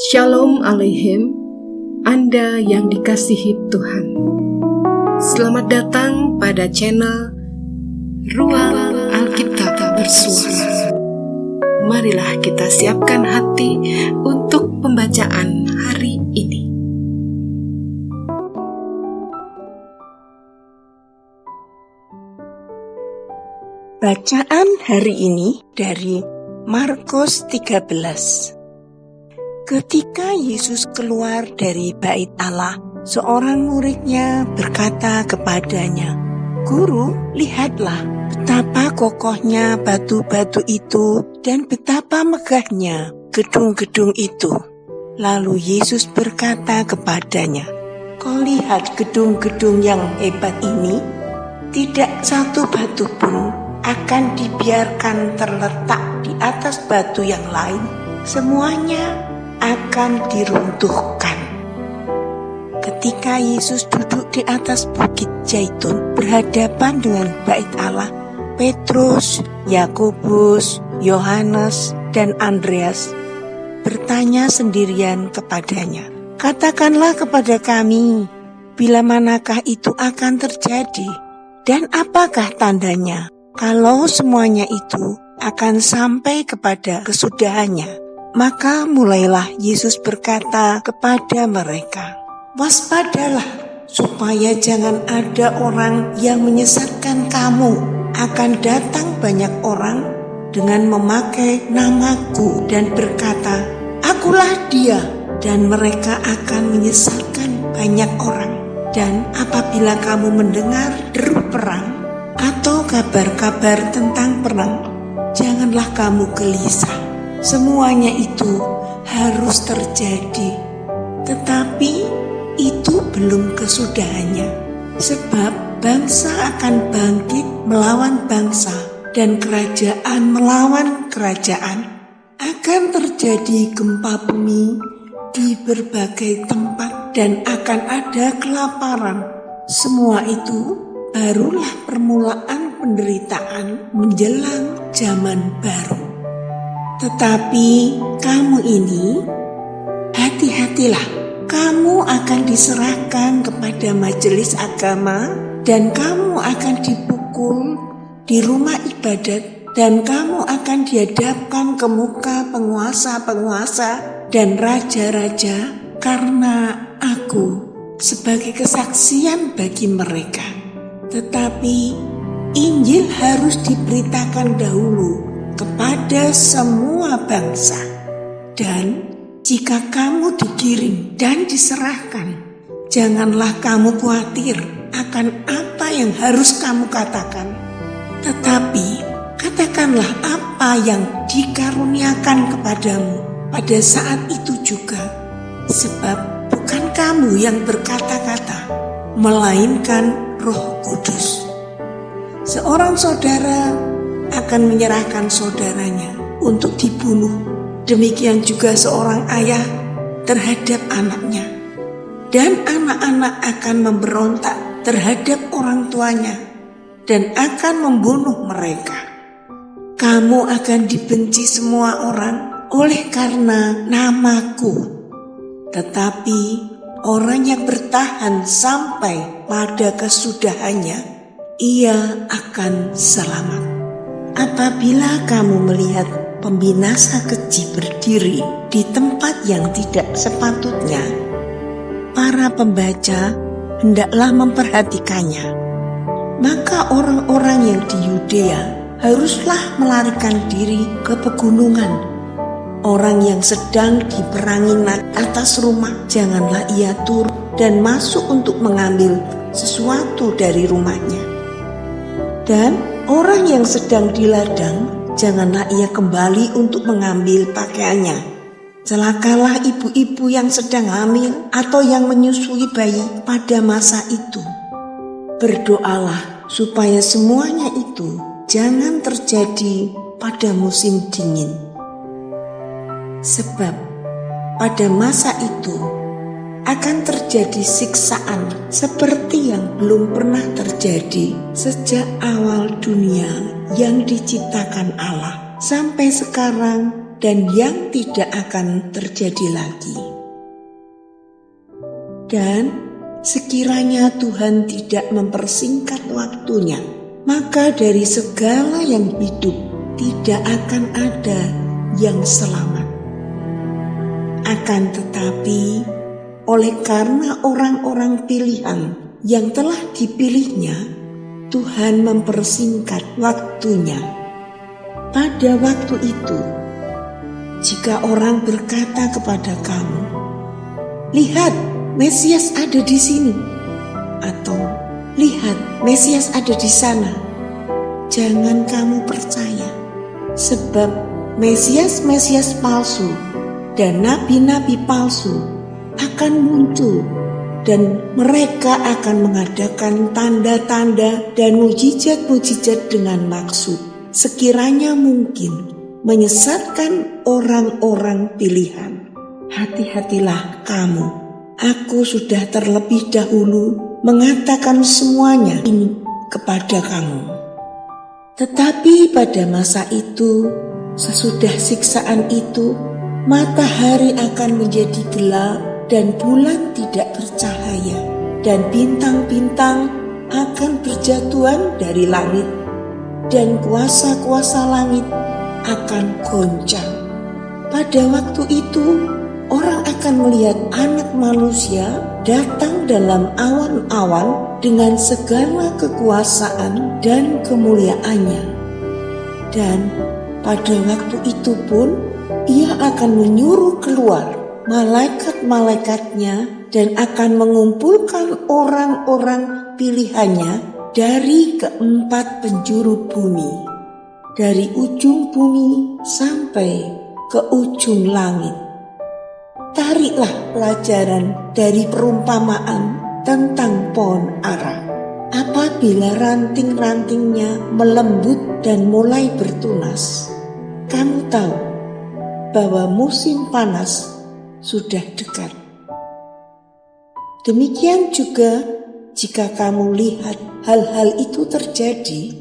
Shalom Aleichem, Anda yang dikasihi Tuhan. Selamat datang pada channel Ruang Alkitab Bersuara. Marilah kita siapkan hati untuk pembacaan hari ini. Bacaan hari ini dari Markus 13. Ketika Yesus keluar dari bait Allah, seorang muridnya berkata kepadanya, "Guru, lihatlah betapa kokohnya batu-batu itu dan betapa megahnya gedung-gedung itu." Lalu Yesus berkata kepadanya, "Kau lihat gedung-gedung yang hebat ini? Tidak satu batu pun akan dibiarkan terletak di atas batu yang lain. Semuanya akan diruntuhkan." Ketika Yesus duduk di atas bukit Zaitun berhadapan dengan bait Allah, Petrus, Yakobus, Yohanes, dan Andreas bertanya sendirian kepadanya, "Katakanlah kepada kami, bila manakah itu akan terjadi, dan apakah tandanya kalau semuanya itu akan sampai kepada kesudahannya?" Maka mulailah Yesus berkata kepada mereka, "Waspadalah, supaya jangan ada orang yang menyesatkan kamu. Akan datang banyak orang dengan memakai namaku dan berkata, 'Akulah dia,' dan mereka akan menyesatkan banyak orang. Dan apabila kamu mendengar deru perang atau kabar-kabar tentang perang, janganlah kamu gelisah. Semuanya itu harus terjadi, tetapi itu belum kesudahannya. Sebab bangsa akan bangkit melawan bangsa, dan kerajaan melawan kerajaan. Akan terjadi gempa bumi di berbagai tempat, dan akan ada kelaparan. Semua itu barulah permulaan penderitaan menjelang zaman baru. Tetapi kamu ini, hati-hatilah, kamu akan diserahkan kepada majelis agama, dan kamu akan dipukul di rumah ibadat, dan kamu akan dihadapkan ke muka penguasa-penguasa dan raja-raja karena aku sebagai kesaksian bagi mereka. Tetapi Injil harus diberitakan dahulu kepada semua bangsa. Dan jika kamu dikirim dan diserahkan, janganlah kamu khawatir akan apa yang harus kamu katakan. Tetapi katakanlah apa yang dikaruniakan kepadamu pada saat itu juga. Sebab bukan kamu yang berkata-kata, melainkan Roh Kudus. Seorang saudara akan menyerahkan saudaranya untuk dibunuh. Demikian juga seorang ayah terhadap anaknya. Dan anak-anak akan memberontak terhadap orang tuanya dan akan membunuh mereka. Kamu akan dibenci semua orang oleh karena namaku. Tetapi orang yang bertahan sampai pada kesudahannya, ia akan selamat. Apabila kamu melihat pembinasa keji berdiri di tempat yang tidak sepatutnya, para pembaca hendaklah memperhatikannya. Maka orang-orang yang di Yudea haruslah melarikan diri ke pegunungan. Orang yang sedang diperangi atas rumah, janganlah ia turun dan masuk untuk mengambil sesuatu dari rumahnya. Dan orang yang sedang di ladang, janganlah ia kembali untuk mengambil pakaiannya. Celakalah ibu-ibu yang sedang hamil atau yang menyusui bayi pada masa itu. Berdoalah supaya semuanya itu jangan terjadi pada musim dingin. Sebab pada masa itu akan terjadi siksaan seperti yang belum pernah terjadi sejak awal dunia yang diciptakan Allah sampai sekarang dan yang tidak akan terjadi lagi. Dan sekiranya Tuhan tidak mempersingkat waktunya, maka dari segala yang hidup tidak akan ada yang selamat. Akan tetapi, oleh karena orang-orang pilihan yang telah dipilihnya, Tuhan mempersingkat waktunya. Pada waktu itu, jika orang berkata kepada kamu, "Lihat, Mesias ada di sini," atau "Lihat, Mesias ada di sana," jangan kamu percaya, sebab Mesias-Mesias palsu dan nabi-nabi palsu akan muncul, dan mereka akan mengadakan tanda-tanda dan mujizat-mujizat dengan maksud sekiranya mungkin menyesatkan orang-orang pilihan. Hati-hatilah kamu, aku sudah terlebih dahulu mengatakan semuanya ini kepada kamu. Tetapi pada masa itu, sesudah siksaan itu, matahari akan menjadi gelap dan bulan tidak bercahaya, dan bintang-bintang akan berjatuhan dari langit, dan kuasa-kuasa langit akan goncang. Pada waktu itu, orang akan melihat Anak Manusia datang dalam awan-awan dengan segala kekuasaan dan kemuliaannya. Dan pada waktu itu pun, Ia akan menyuruh keluar malaikat-malaikatnya dan akan mengumpulkan orang-orang pilihannya dari keempat penjuru bumi, dari ujung bumi sampai ke ujung langit. Tariklah pelajaran dari perumpamaan tentang pohon ara. Apabila ranting-rantingnya melembut dan mulai bertunas, kamu tahu bahwa musim panas sudah dekat. Demikian juga jika kamu lihat hal-hal itu terjadi,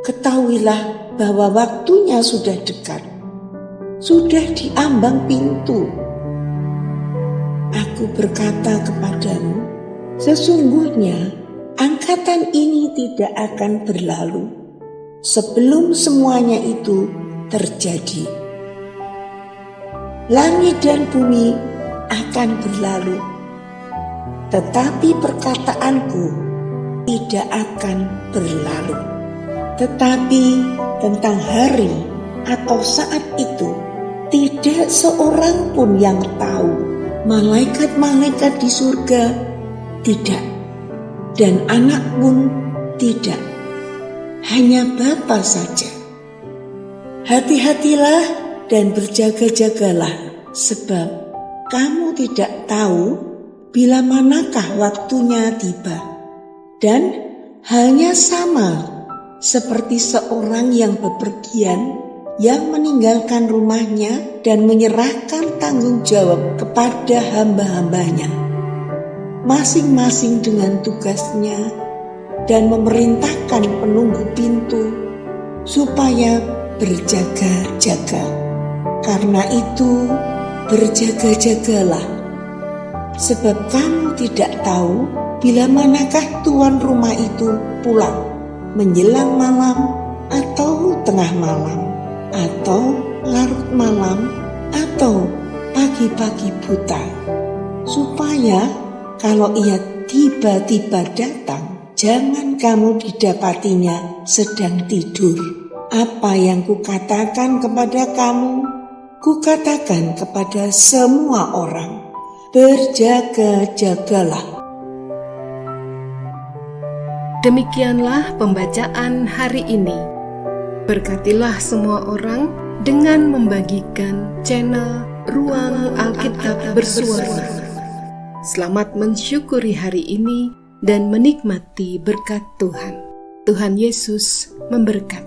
ketahuilah bahwa waktunya sudah dekat, sudah di ambang pintu. Aku berkata kepadamu, sesungguhnya angkatan ini tidak akan berlalu sebelum semuanya itu terjadi. Langit dan bumi akan berlalu, tetapi perkataanku tidak akan berlalu. Tetapi tentang hari atau saat itu, tidak seorang pun yang tahu, malaikat-malaikat di surga tidak, dan Anak pun tidak, hanya Bapa saja. Hati-hatilah dan berjaga-jagalah, sebab kamu tidak tahu bila manakah waktunya tiba. Dan halnya sama seperti seorang yang bepergian, yang meninggalkan rumahnya dan menyerahkan tanggung jawab kepada hamba-hambanya, masing-masing dengan tugasnya, dan memerintahkan penunggu pintu supaya berjaga-jaga. Karena itu, berjaga-jagalah, sebab kamu tidak tahu bila manakah tuan rumah itu pulang, menjelang malam atau tengah malam, atau larut malam, atau pagi-pagi buta, supaya kalau Ia tiba-tiba datang, jangan kamu didapatinya sedang tidur. Apa yang kukatakan kepada kamu, kukatakan kepada semua orang, berjaga-jagalah. Demikianlah pembacaan hari ini. Berkatilah semua orang dengan membagikan channel Ruang Alkitab Bersuara. Selamat mensyukuri hari ini dan menikmati berkat Tuhan. Tuhan Yesus memberkati.